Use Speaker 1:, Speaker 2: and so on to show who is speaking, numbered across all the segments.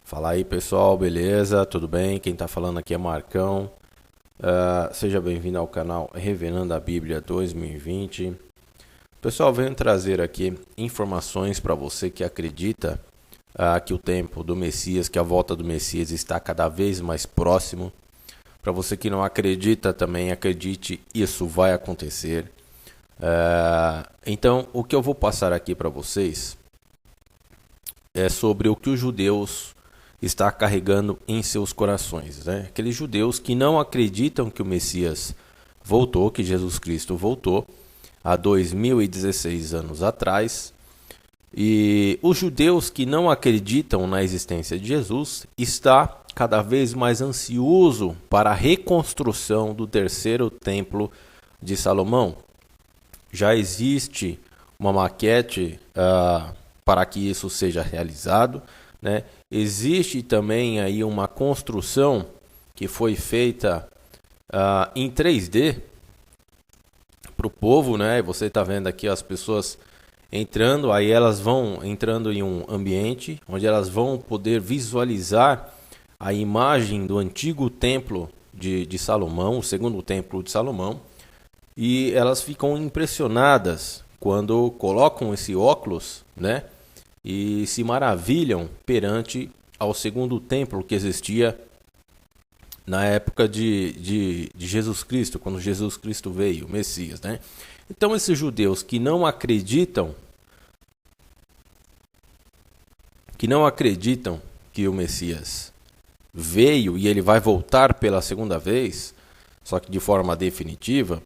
Speaker 1: Fala aí pessoal, beleza? Tudo bem? Quem tá falando aqui é Marcão. Seja bem-vindo ao canal Revelando a Bíblia 2020. Pessoal, venho trazer aqui informações para você que acredita que o tempo do Messias, que a volta do Messias está cada vez mais próximo. Para você que não acredita também, acredite, isso vai acontecer. Então, o que eu vou passar aqui para vocês é sobre o que os judeus está carregando em seus corações, né? Aqueles judeus que não acreditam que o Messias voltou, que Jesus Cristo voltou há 2016 anos atrás. E os judeus que não acreditam na existência de Jesus está cada vez mais ansioso para a reconstrução do terceiro templo de Salomão. Já existe uma maquete para que isso seja realizado, né? Existe também aí uma construção que foi feita em 3D para o povo, né? Você está vendo aqui as pessoas entrando, aí elas vão entrando em um ambiente onde elas vão poder visualizar a imagem do antigo templo de Salomão, o segundo templo de Salomão, e elas ficam impressionadas quando colocam esse óculos, né? E se maravilham perante ao segundo templo que existia na época de Jesus Cristo, quando Jesus Cristo veio, o Messias, né? Então esses judeus que não acreditam que o Messias veio e ele vai voltar pela segunda vez, só que de forma definitiva,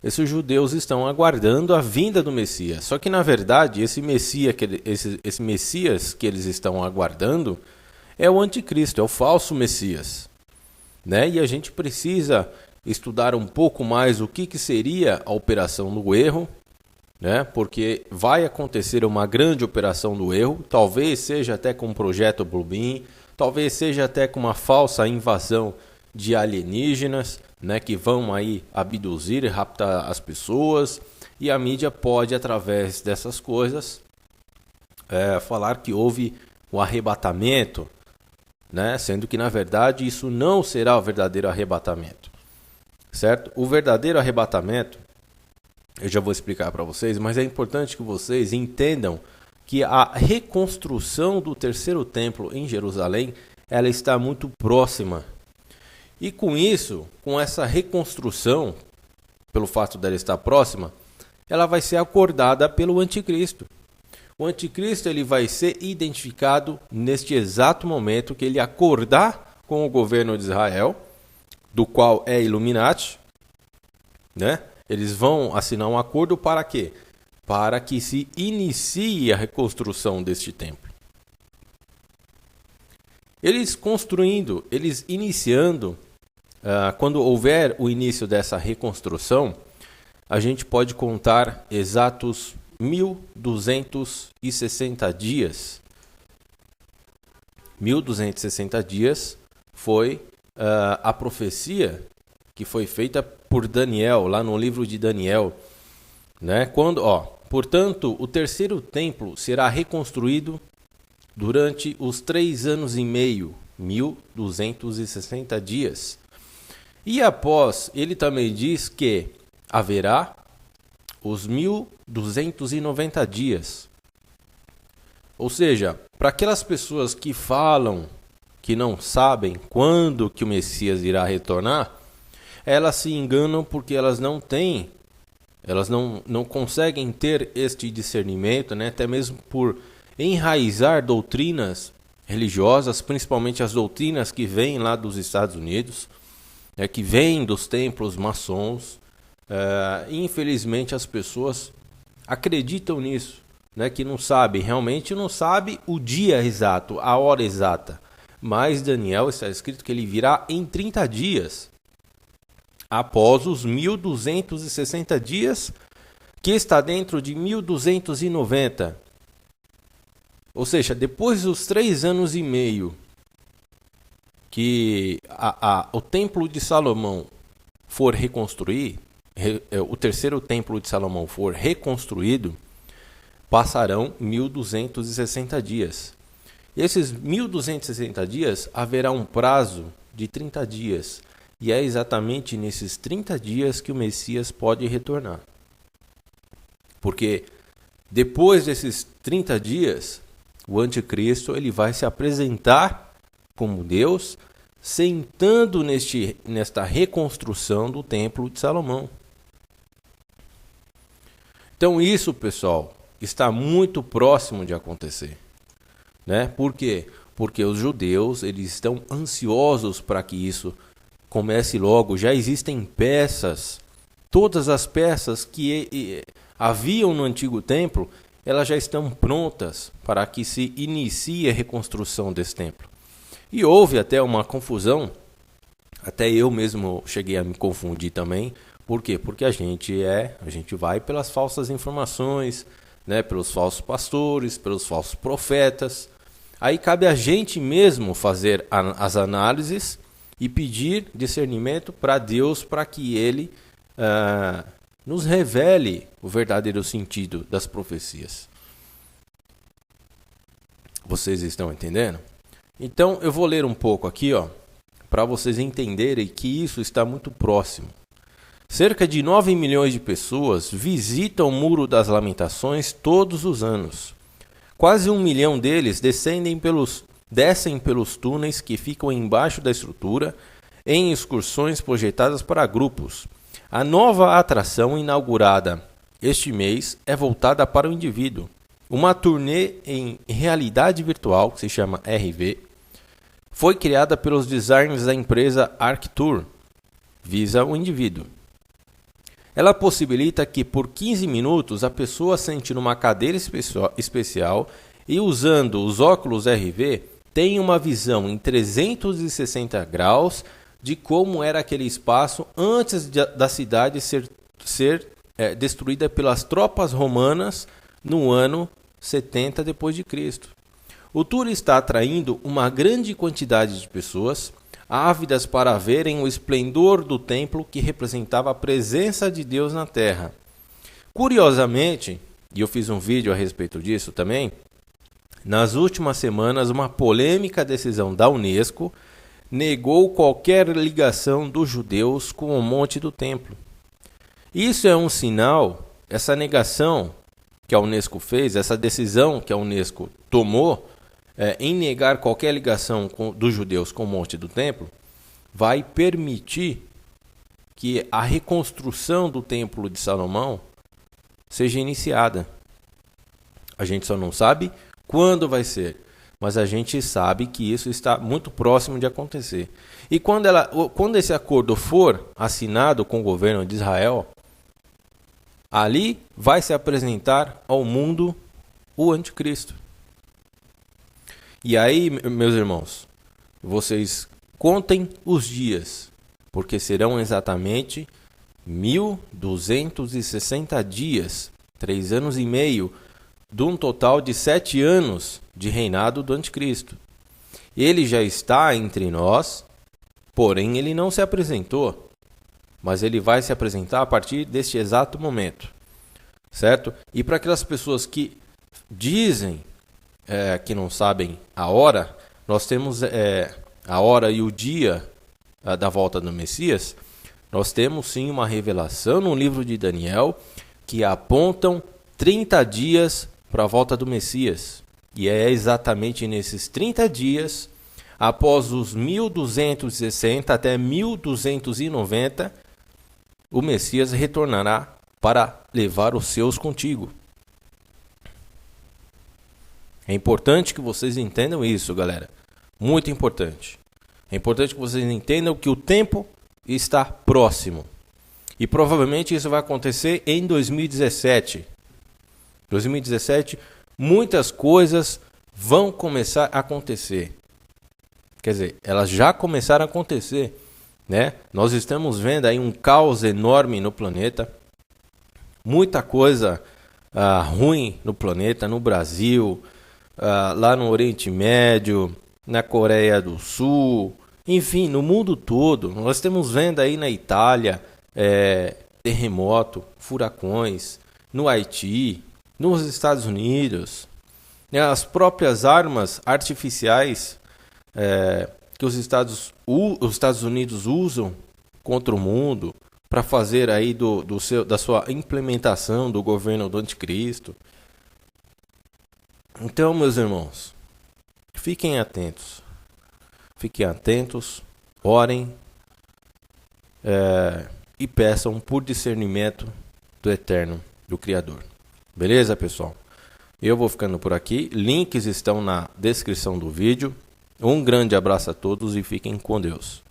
Speaker 1: esses judeus estão aguardando a vinda do Messias. Só que, na verdade, esse Messias que eles estão aguardando é o anticristo, é o falso Messias, né? E a gente precisa estudar um pouco mais o que seria a operação do erro, né? Porque vai acontecer uma grande operação do erro, talvez seja até com o projeto Bluebeam, talvez seja até com uma falsa invasão de alienígenas, né, que vão aí abduzir e raptar as pessoas, e a mídia pode, através dessas coisas, falar que houve o arrebatamento, né, sendo que na verdade isso não será o verdadeiro arrebatamento, certo? O verdadeiro arrebatamento, eu já vou explicar para vocês, mas é importante que vocês entendam que a reconstrução do terceiro templo em Jerusalém, ela está muito próxima. E com isso, com essa reconstrução, pelo fato dela estar próxima, ela vai ser acordada pelo anticristo. O anticristo ele vai ser identificado neste exato momento que ele acordar com o governo de Israel, do qual é Illuminati, né? Eles vão assinar um acordo para quê? Para que se inicie a reconstrução deste templo. Eles iniciando, quando houver o início dessa reconstrução, a gente pode contar exatos 1.260 dias. 1.260 dias foi a profecia que foi feita por Daniel, lá no livro de Daniel, né? Portanto, o terceiro templo será reconstruído durante os 3 anos e meio, 1.260 dias. E após, ele também diz que haverá os 1.290 dias. Ou seja, para aquelas pessoas que falam que não sabem quando que o Messias irá retornar, elas se enganam porque elas não conseguem ter este discernimento, né? Até mesmo por enraizar doutrinas religiosas, principalmente as doutrinas que vêm lá dos Estados Unidos, que vêm dos templos maçons. Infelizmente as pessoas acreditam nisso, né? Que não sabem, realmente não sabem o dia exato, a hora exata. Mas Daniel está escrito que ele virá em 30 dias. Após os 1.260 dias, que está dentro de 1.290. Ou seja, depois dos 3 anos e meio que o templo de Salomão for reconstruído, o terceiro templo de Salomão for reconstruído, passarão 1.260 dias. E esses 1260 dias haverá um prazo de 30 dias. E é exatamente nesses 30 dias que o Messias pode retornar. Porque depois desses 30 dias, o anticristo ele vai se apresentar como Deus, sentando nesta reconstrução do templo de Salomão. Então isso, pessoal, está muito próximo de acontecer, né? Por quê? Porque os judeus eles estão ansiosos para que isso comece logo. Já existem peças, todas as peças que haviam no antigo templo, elas já estão prontas para que se inicie a reconstrução desse templo. E houve até uma confusão, até eu mesmo cheguei a me confundir também. Por quê? Porque a gente vai pelas falsas informações, né, pelos falsos pastores, pelos falsos profetas. Aí cabe a gente mesmo fazer as análises e pedir discernimento para Deus, para que Ele nos revele o verdadeiro sentido das profecias. Vocês estão entendendo? Então eu vou ler um pouco aqui, para vocês entenderem que isso está muito próximo. Cerca de 9 milhões de pessoas visitam o Muro das Lamentações todos os anos. Quase 1 milhão deles descem pelos túneis que ficam embaixo da estrutura em excursões projetadas para grupos. A nova atração inaugurada este mês é voltada para o indivíduo. Uma turnê em realidade virtual, que se chama RV, foi criada pelos designers da empresa Arctur, visa o indivíduo. Ela possibilita que por 15 minutos a pessoa sente numa cadeira especial e usando os óculos RV tenha uma visão em 360 graus de como era aquele espaço antes da cidade ser destruída pelas tropas romanas no ano 70 d.C. O tour está atraindo uma grande quantidade de pessoas ávidas para verem o esplendor do templo que representava a presença de Deus na terra. Curiosamente, e eu fiz um vídeo a respeito disso também, nas últimas semanas uma polêmica decisão da Unesco negou qualquer ligação dos judeus com o Monte do Templo. Isso é um sinal, essa negação que a Unesco fez, essa decisão que a Unesco tomou, em negar qualquer ligação dos judeus com o Monte do Templo, vai permitir que a reconstrução do Templo de Salomão seja iniciada. A gente só não sabe quando vai ser, mas a gente sabe que isso está muito próximo de acontecer. E quando esse acordo for assinado com o governo de Israel, ali vai se apresentar ao mundo o anticristo. E aí, meus irmãos, vocês contem os dias, porque serão exatamente 1260 dias, 3 anos e meio, de um total de 7 anos de reinado do anticristo. Ele já está entre nós, porém ele não se apresentou, mas ele vai se apresentar a partir deste exato momento, certo? E para aquelas pessoas que dizem que não sabem a hora, nós temos a hora e o dia da volta do Messias. Nós temos sim uma revelação no livro de Daniel que apontam 30 dias para a volta do Messias. E é exatamente nesses 30 dias, após os 1260 até 1290, o Messias retornará para levar os seus contigo. É importante que vocês entendam isso, galera. Muito importante. É importante que vocês entendam que o tempo está próximo. E provavelmente isso vai acontecer em 2017. 2017, muitas coisas vão começar a acontecer. Quer dizer, elas já começaram a acontecer, né? Nós estamos vendo aí um caos enorme no planeta. Muita coisa ruim no planeta, no Brasil, lá no Oriente Médio, na Coreia do Sul, enfim, no mundo todo. Nós estamos vendo aí na Itália terremoto, furacões, no Haiti, nos Estados Unidos, as próprias armas artificiais que os Estados Unidos usam contra o mundo para fazer aí da sua implementação do governo do anticristo. Então, meus irmãos, fiquem atentos, orem e peçam por discernimento do Eterno, do Criador. Beleza, pessoal? Eu vou ficando por aqui. Links estão na descrição do vídeo. Um grande abraço a todos e fiquem com Deus.